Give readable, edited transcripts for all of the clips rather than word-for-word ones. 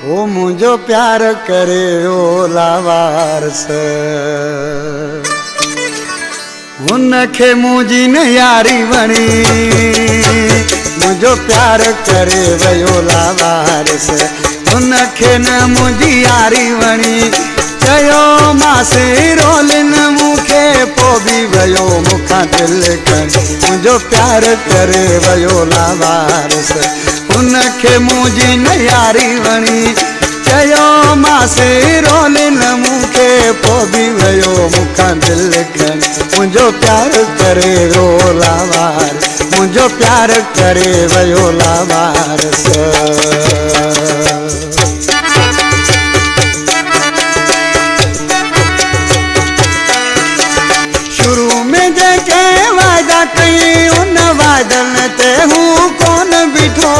ओ मुझो प्यार करे ओ लावारस उनखे मुझी न यारी वणी मुझो प्यार करे वयो लावारस उनखे न मुझी यारी वणी चयो मासे रोलिन मूंखे पोइ बि वयो मूंखां दिलि खणी मुंहिंजो प्यार करे वयो लावारस उनखे मुझी न यारी वणी चयो मासे रोलिन मूंखे पोइ बि वयो मूंखां दिलि खणी मुंहिंजो प्यार करे वियो लावारस मुंहिंजो प्यार करे वयो लावारस उन वादन ते हूँ कौन बिठो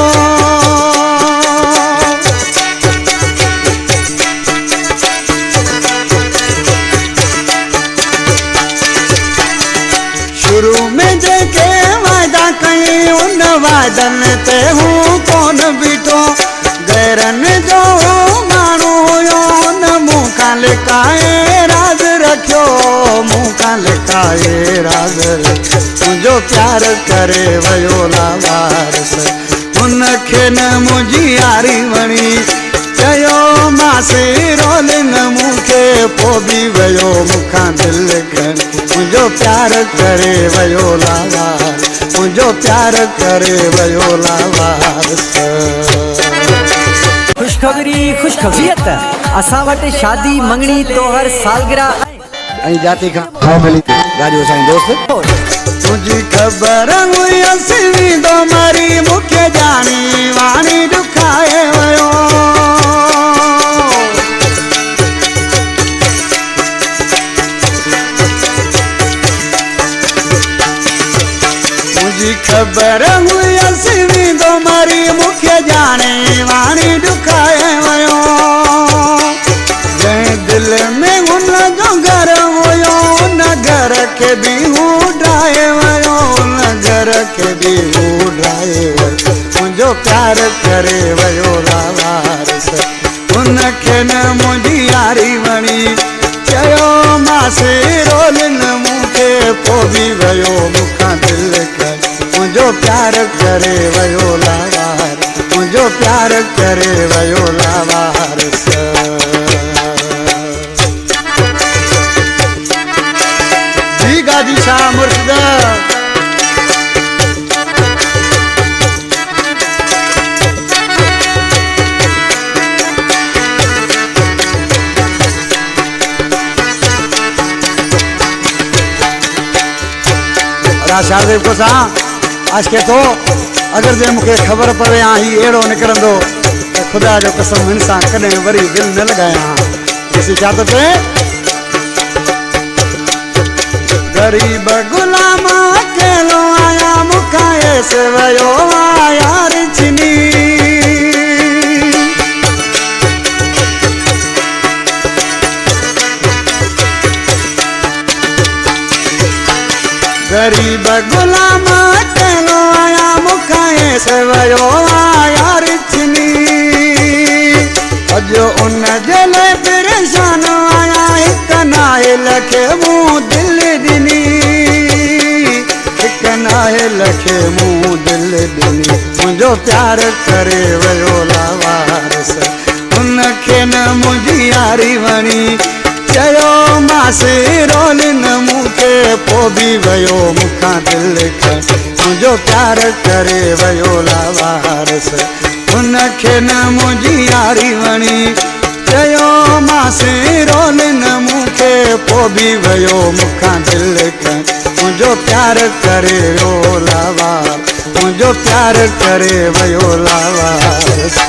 शुरू में जेके वादा कई उन वादन ते हूँ कौन बिठो गैरन जो माण्हू हुयो उन मूंखां लिकाए राज रखियो मूंखां लिकाए राज मुंहिंजो प्यार करे वयो लावारस उनखे न मुंहिंजी यारी वणी चयो मासे रोलिन मूंखे पोइ बि वयो मूंखां दिलि खणी मुंहिंजो प्यार करे वयो लावारस मुंहिंजो प्यार करे वयो लावारस खुशखबरी खुशखबरियत असां वटि शादी मंगणी तोहर सालगिरह ऐं जाती खां मिली राजू असांजी दोस्त तुझी खबर हुई असली दो मारी मूंखे जानी वाणी ॾुखाए वयो मुझी खबर हुई असली दो मारी मूंखे जाने वाणी ॾुखाए वयो जंहिं दिलि में हुन जो घर हुयो उन घर खे बि हू ड्राए वयो उन घर खे बि हू ड्राए वयो मुंहिंजो प्यार करे वयो लावारस उनखे न मुंहिंजी यारी वणी चयो मासे रोलिन मूंखे पोइ बि वयो मूंखां दिलि खणी मुंहिंजो प्यार करे वयो लावारस मुंहिंजो प्यार करे वयो लावारस गाजी शाह मुर्शिद शाहदेव को सा आज के तो अगर जे मूंखे ख़बर पवे हा ही अहिड़ो निकिरंदो त ख़ुदा जो कसम हिन सां कॾहिं वरी दिलि न लॻायां हा ॾिसी छा थो चए गरीब गुलाम अकेलो आया मूंखां ऐसे वयो यार छिनी गरीब गुलाम अकेलो आया मूंखां ऐसे वयो यार छिनी अॼु उन जे लाइ परेशान आया हिकु नाहे लखे मूं दिलि ॾिनी हिकु नाहे लखे मूं दिलि ॾिनी मुंहिंजो प्यार करे वयो लावारस उनखे न मुंहिंजी यारी वणी चयो मासे रोलिन मूंखे पोइ बि वयो मूंखां दिलि खणी मुंहिंजो प्यार करे वयो लावारस उनखे न मुंहिंजी यारी वणी चयो मासे रोलिन मूंखे पोइ बि वयो मूंखां दिलि खणी मुंहिंजो प्यार करे वियो लावारस मुंहिंजो प्यार करे वयो लावारस